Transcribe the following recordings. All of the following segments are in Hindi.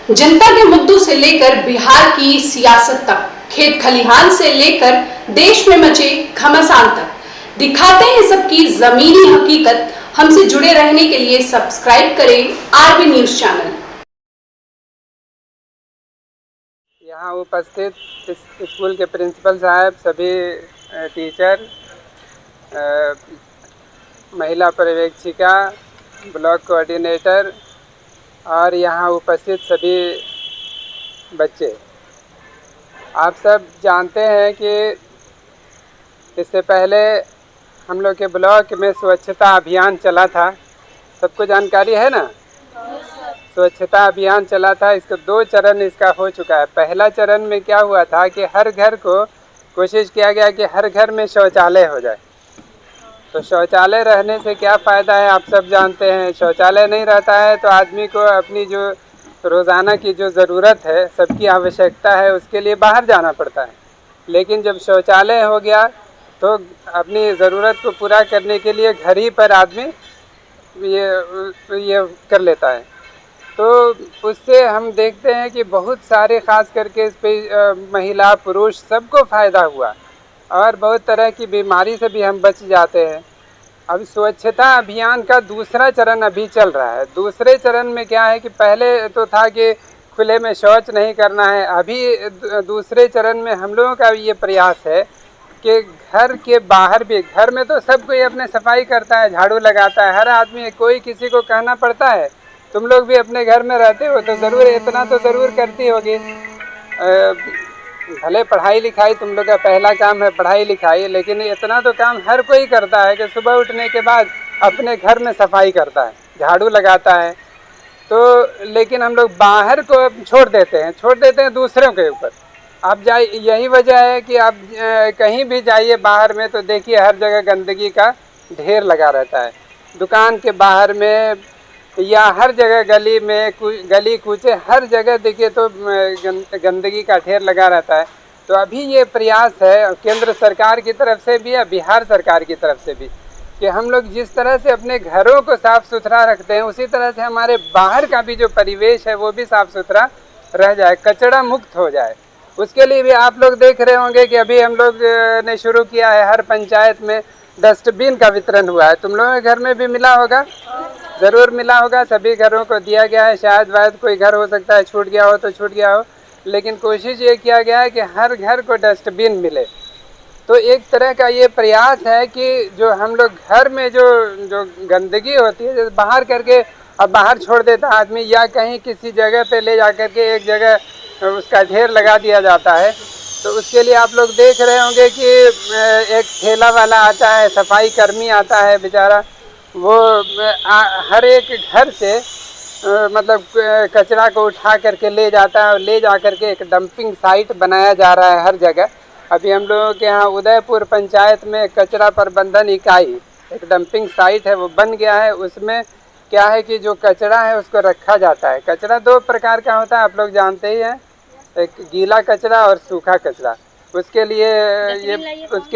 जनता के मुद्दों से लेकर बिहार की सियासत तक, खेत खलिहान से लेकर देश में मचे घमासान तक, दिखाते हैं सबकी जमीनी हकीकत। हमसे जुड़े रहने के लिए सब्सक्राइब करें आरबी न्यूज चैनल। यहाँ उपस्थित स्कूल के प्रिंसिपल साहब, सभी टीचर, महिला पर्यवेक्षिका, ब्लॉक कोऑर्डिनेटर और यहाँ उपस्थित सभी बच्चे, आप सब जानते हैं कि इससे पहले हम लोग के ब्लॉक में स्वच्छता अभियान चला था। सबको जानकारी है ना? स्वच्छता अभियान चला था। इसका 2 चरण इसका हो चुका है। पहला चरण में क्या हुआ था कि हर घर को कोशिश किया गया कि हर घर में शौचालय हो जाए। तो शौचालय रहने से क्या फ़ायदा है, आप सब जानते हैं। शौचालय नहीं रहता है तो आदमी को अपनी जो रोज़ाना की जो ज़रूरत है, सबकी आवश्यकता है, उसके लिए बाहर जाना पड़ता है। लेकिन जब शौचालय हो गया तो अपनी ज़रूरत को पूरा करने के लिए घर ही पर आदमी ये कर लेता है। तो उससे हम देखते हैं कि बहुत सारे, ख़ास करके इस पे महिला पुरुष सबको फ़ायदा हुआ और बहुत तरह की बीमारी से भी हम बच जाते हैं। अब स्वच्छता अभियान का दूसरा चरण अभी चल रहा है। दूसरे चरण में क्या है कि पहले तो था कि खुले में शौच नहीं करना है। अभी दूसरे चरण में हम लोगों का ये प्रयास है कि घर के बाहर भी, घर में तो सब कोई अपने सफाई करता है, झाड़ू लगाता है, हर आदमी, कोई किसी को कहना पड़ता है। तुम लोग भी अपने घर में रहते हो तो ज़रूर इतना तो ज़रूर करती होगी। भले पढ़ाई लिखाई तुम लोग का पहला काम है, पढ़ाई लिखाई, लेकिन इतना तो काम हर कोई करता है कि सुबह उठने के बाद अपने घर में सफाई करता है, झाड़ू लगाता है। तो लेकिन हम लोग बाहर को छोड़ देते हैं दूसरों के ऊपर। आप जाइए, यही वजह है कि आप कहीं भी जाइए बाहर में तो देखिए हर जगह गंदगी का ढेर लगा रहता है। दुकान के बाहर में या हर जगह गली में, गली कूचे, हर जगह देखिए तो गंदगी का ढेर लगा रहता है। तो अभी ये प्रयास है केंद्र सरकार की तरफ से भी या बिहार सरकार की तरफ से भी कि हम लोग जिस तरह से अपने घरों को साफ़ सुथरा रखते हैं, उसी तरह से हमारे बाहर का भी जो परिवेश है वो भी साफ़ सुथरा रह जाए, कचरा मुक्त हो जाए। उसके लिए भी आप लोग देख रहे होंगे कि अभी हम लोग ने शुरू किया है, हर पंचायत में डस्टबिन का वितरण हुआ है। तुम लोगों के घर में भी मिला होगा, ज़रूर मिला होगा, सभी घरों को दिया गया है। शायद कोई घर हो सकता है छूट गया हो तो छूट गया हो, लेकिन कोशिश ये किया गया है कि हर घर को डस्टबिन मिले। तो एक तरह का ये प्रयास है कि जो हम लोग घर में जो गंदगी होती है, जैसे बाहर करके अब बाहर छोड़ देता आदमी या कहीं किसी जगह पे ले जा करके एक जगह उसका ढेर लगा दिया जाता है। तो उसके लिए आप लोग देख रहे होंगे कि एक ठेला वाला आता है, सफाई कर्मी आता है बेचारा, वो हर एक घर से मतलब कचरा को उठा करके ले जाता है और ले जा करके एक डंपिंग साइट बनाया जा रहा है हर जगह। अभी हम लोगों के यहाँ उदयपुर पंचायत में कचरा प्रबंधन इकाई एक डंपिंग साइट है, वो बन गया है। उसमें क्या है कि जो कचरा है उसको रखा जाता है। कचरा 2 प्रकार का होता है, आप लोग जानते ही हैं, एक गीला कचरा और सूखा कचरा। उसके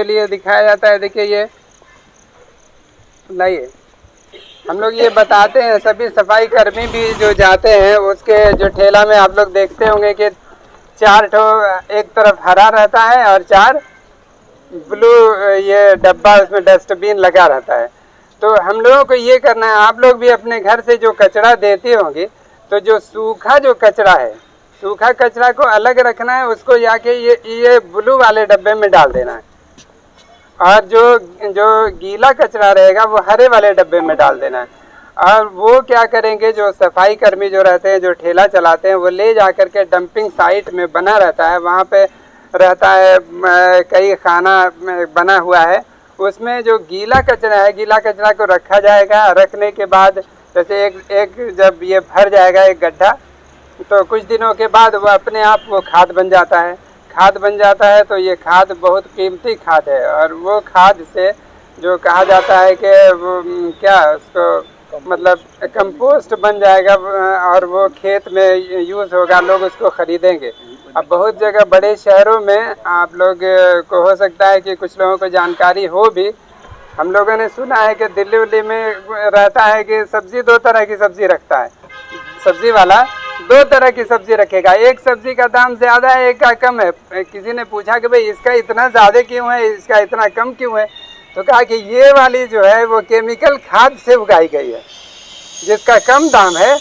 लिए दिखाया जाता है। देखिए ये लाइए, हम लोग ये बताते हैं, सभी सफाई कर्मी भी जो जाते हैं उसके जो ठेला में आप लोग देखते होंगे कि 4 ठो एक तरफ हरा रहता है और 4 ब्लू ये डब्बा, उसमें डस्टबिन लगा रहता है। तो हम लोगों को ये करना है, आप लोग भी अपने घर से जो कचरा देते होंगे तो जो सूखा जो कचरा है, सूखा कचरा को अलग रखना है, उसको जाके ये ब्लू वाले डब्बे में डाल देना है और जो गीला कचरा रहेगा वो हरे वाले डब्बे में डाल देना है। और वो क्या करेंगे, जो सफाई कर्मी जो रहते हैं, जो ठेला चलाते हैं, वो ले जा कर के डंपिंग साइट में बना रहता है, वहाँ पे रहता है, कई खाना बना हुआ है। उसमें जो गीला कचरा है, गीला कचरा को रखा जाएगा। रखने के बाद जैसे एक जब ये भर जाएगा एक गड्ढा, तो कुछ दिनों के बाद वो अपने आप वो खाद बन जाता है। खाद बन जाता है तो ये खाद बहुत कीमती खाद है और वो खाद से जो कहा जाता है कि वो क्या उसको मतलब कंपोस्ट बन जाएगा और वो खेत में यूज़ होगा, लोग उसको ख़रीदेंगे। अब बहुत जगह बड़े शहरों में आप लोग को हो सकता है कि कुछ लोगों को जानकारी हो भी, हम लोगों ने सुना है कि दिल्ली उल्ली में रहता है कि सब्ज़ी 2 तरह की सब्ज़ी रखता है, सब्ज़ी वाला दो तरह की सब्जी रखेगा, एक सब्जी का दाम ज़्यादा है, एक का कम है। किसी ने पूछा कि भाई इसका इतना ज़्यादा क्यों है, इसका इतना कम क्यों है, तो कहा कि ये वाली जो है वो केमिकल खाद से उगाई गई है, जिसका कम दाम है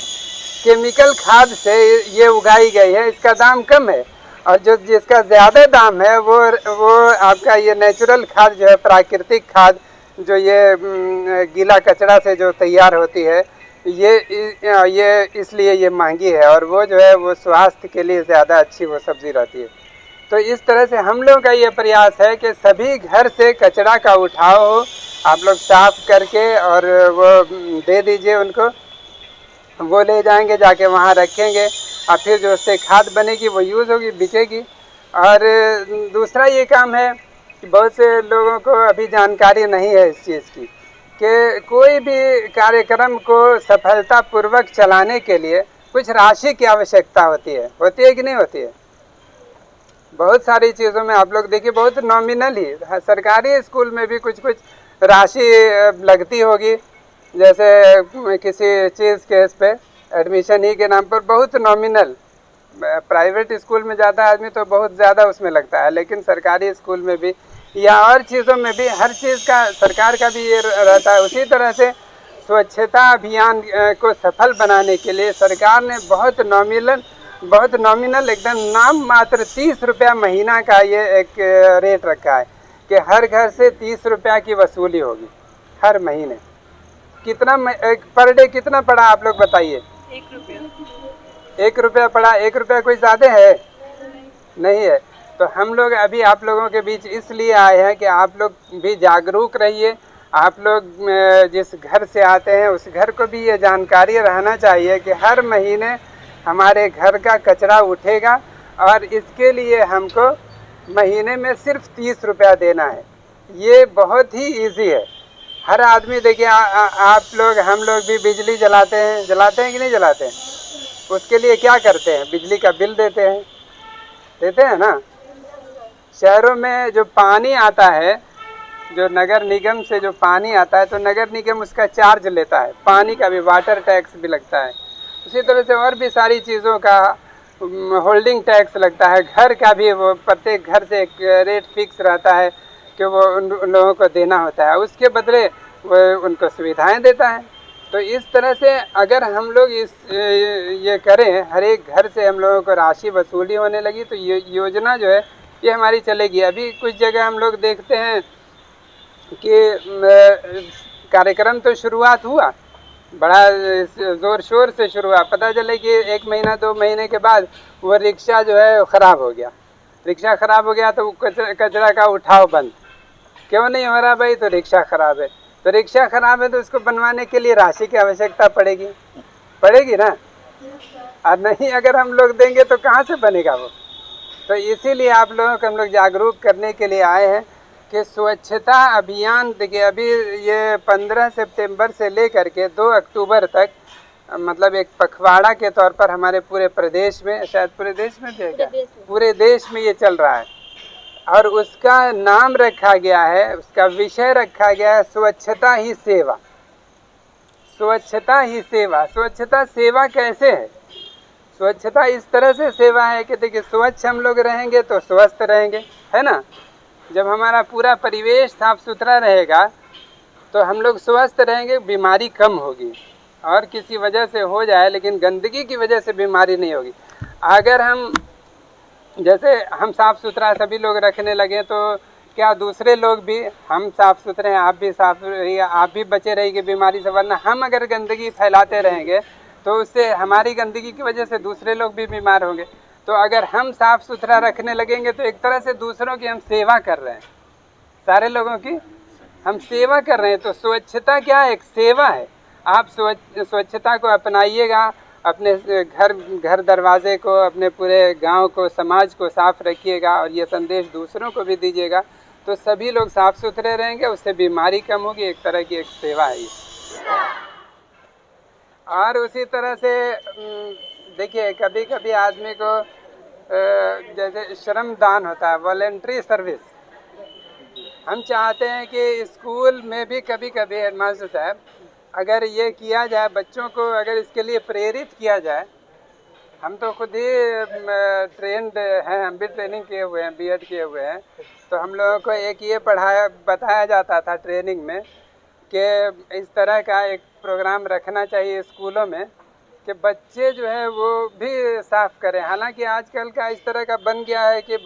केमिकल खाद से ये उगाई गई है, इसका दाम कम है। और जो जिसका ज़्यादा दाम है वो आपका ये नेचुरल खाद जो है, प्राकृतिक खाद जो ये गीला कचरा से जो तैयार होती है, ये इसलिए ये महंगी है, और वो जो है वो स्वास्थ्य के लिए ज़्यादा अच्छी वो सब्ज़ी रहती है। तो इस तरह से हम लोग का ये प्रयास है कि सभी घर से कचरा का उठाव हो, आप लोग साफ करके और वो दे दीजिए उनको, वो ले जाएंगे, जाके वहाँ रखेंगे, और फिर जो उससे खाद बनेगी वो यूज़ होगी, बिकेगी। और दूसरा ये काम है कि बहुत से लोगों को अभी जानकारी नहीं है इस चीज़ की कि कोई भी कार्यक्रम को सफलतापूर्वक चलाने के लिए कुछ राशि की आवश्यकता होती है कि नहीं होती है। बहुत सारी चीज़ों में आप लोग देखिए बहुत नॉमिनल ही, सरकारी स्कूल में भी कुछ राशि लगती होगी, जैसे किसी चीज़ के इस पे एडमिशन ही के नाम पर बहुत नॉमिनल। प्राइवेट स्कूल में ज़्यादा आदमी तो बहुत ज़्यादा उसमें लगता है, लेकिन सरकारी स्कूल में भी या और चीज़ों में भी हर चीज़ का सरकार का भी ये रहता है। उसी तरह से स्वच्छता अभियान को सफल बनाने के लिए सरकार ने बहुत नॉमिनल एकदम नाम मात्र 30 रुपया महीना का ये एक रेट रखा है कि हर घर से 30 रुपया की वसूली होगी हर महीने। कितना पर डे कितना पड़ा आप लोग बताइए? 1 रुपया। 1 रुपया पड़ा। 1 रुपया कोई ज़्यादा है? नहीं है। तो हम लोग अभी आप लोगों के बीच इसलिए आए हैं कि आप लोग भी जागरूक रहिए। आप लोग जिस घर से आते हैं उस घर को भी ये जानकारी रहना चाहिए कि हर महीने हमारे घर का कचरा उठेगा, और इसके लिए हमको महीने में सिर्फ 30 रुपया देना है। ये बहुत ही इजी है। हर आदमी देखिए, आप लोग हम लोग भी बिजली जलाते हैं कि नहीं जलाते हैं? उसके लिए क्या करते हैं? बिजली का बिल देते हैं ना। शहरों में जो पानी आता है, जो नगर निगम से जो पानी आता है, तो नगर निगम उसका चार्ज लेता है, पानी का भी, वाटर टैक्स भी लगता है। उसी तरह से और भी सारी चीज़ों का होल्डिंग टैक्स लगता है। घर का भी वो प्रत्येक घर से एक रेट फिक्स रहता है कि वो उन लोगों को देना होता है, उसके बदले वो उनको सुविधाएं देता है। तो इस तरह से अगर हम लोग ये करें, हर एक घर से हम लोगों को राशि वसूली होने लगी, तो ये योजना जो है ये हमारी चलेगी। अभी कुछ जगह हम लोग देखते हैं कि कार्यक्रम तो शुरुआत हुआ, बड़ा ज़ोर शोर से शुरू हुआ, पता चले कि 1 महीना 2 महीने के बाद वो रिक्शा जो है ख़राब हो गया। रिक्शा ख़राब हो गया तो कचरा का उठाव बंद। क्यों नहीं हो रहा भाई? तो रिक्शा ख़राब है। तो रिक्शा ख़राब है तो उसको बनवाने के लिए राशि की आवश्यकता पड़ेगी ना। और नहीं अगर हम लोग देंगे तो कहाँ से बनेगा वो? तो इसीलिए आप लोगों को हम लोग जागरूक करने के लिए आए हैं कि स्वच्छता अभियान, देखिए अभी ये 15 सितंबर से लेकर के 2 अक्टूबर तक, मतलब एक पखवाड़ा के तौर पर हमारे पूरे प्रदेश में, शायद पूरे देश में पूरे देश में ये चल रहा है। और उसका नाम रखा गया है, उसका विषय रखा गया है स्वच्छता ही सेवा। स्वच्छता ही सेवा। स्वच्छता सेवा कैसे है? स्वच्छता इस तरह से सेवा है कि देखिए, स्वच्छ हम लोग रहेंगे तो स्वस्थ रहेंगे, है ना। जब हमारा पूरा परिवेश साफ सुथरा रहेगा तो हम लोग स्वस्थ रहेंगे, बीमारी कम होगी। और किसी वजह से हो जाए, लेकिन गंदगी की वजह से बीमारी नहीं होगी। अगर हम जैसे हम साफ़ सुथरा सभी लोग रखने लगे तो क्या दूसरे लोग भी, हम साफ़ सुथरे हैं, आप भी साफ रहिए, आप भी बचे रहिए बीमारी से। वरना हम अगर गंदगी फैलाते रहेंगे तो उससे हमारी गंदगी की वजह से दूसरे लोग भी बीमार होंगे। तो अगर हम साफ़ सुथरा रखने लगेंगे तो एक तरह से दूसरों की हम सेवा कर रहे हैं, सारे लोगों की हम सेवा कर रहे हैं। तो स्वच्छता क्या है? एक सेवा है। आप स्वच्छता को अपनाइएगा, अपने घर दरवाजे को, अपने पूरे गांव को, समाज को साफ रखिएगा, और ये संदेश दूसरों को भी दीजिएगा। तो सभी लोग साफ सुथरे रहेंगे, उससे बीमारी कम होगी। एक तरह की एक सेवा है ये। और उसी तरह से देखिए, कभी कभी आदमी को जैसे श्रम दान होता है, वॉलेंट्री सर्विस, हम चाहते हैं कि स्कूल में भी कभी कभी हेडमास्टर साहब अगर ये किया जाए, बच्चों को अगर इसके लिए प्रेरित किया जाए, हम तो खुद ही ट्रेंड हैं, हम भी ट्रेनिंग किए हुए हैं, बीएड किए हुए हैं। तो हम लोगों को एक ये बताया जाता था ट्रेनिंग में कि इस तरह का एक प्रोग्राम रखना चाहिए स्कूलों में कि बच्चे जो है वो भी साफ़ करें। हालांकि आजकल का इस तरह का बन गया है कि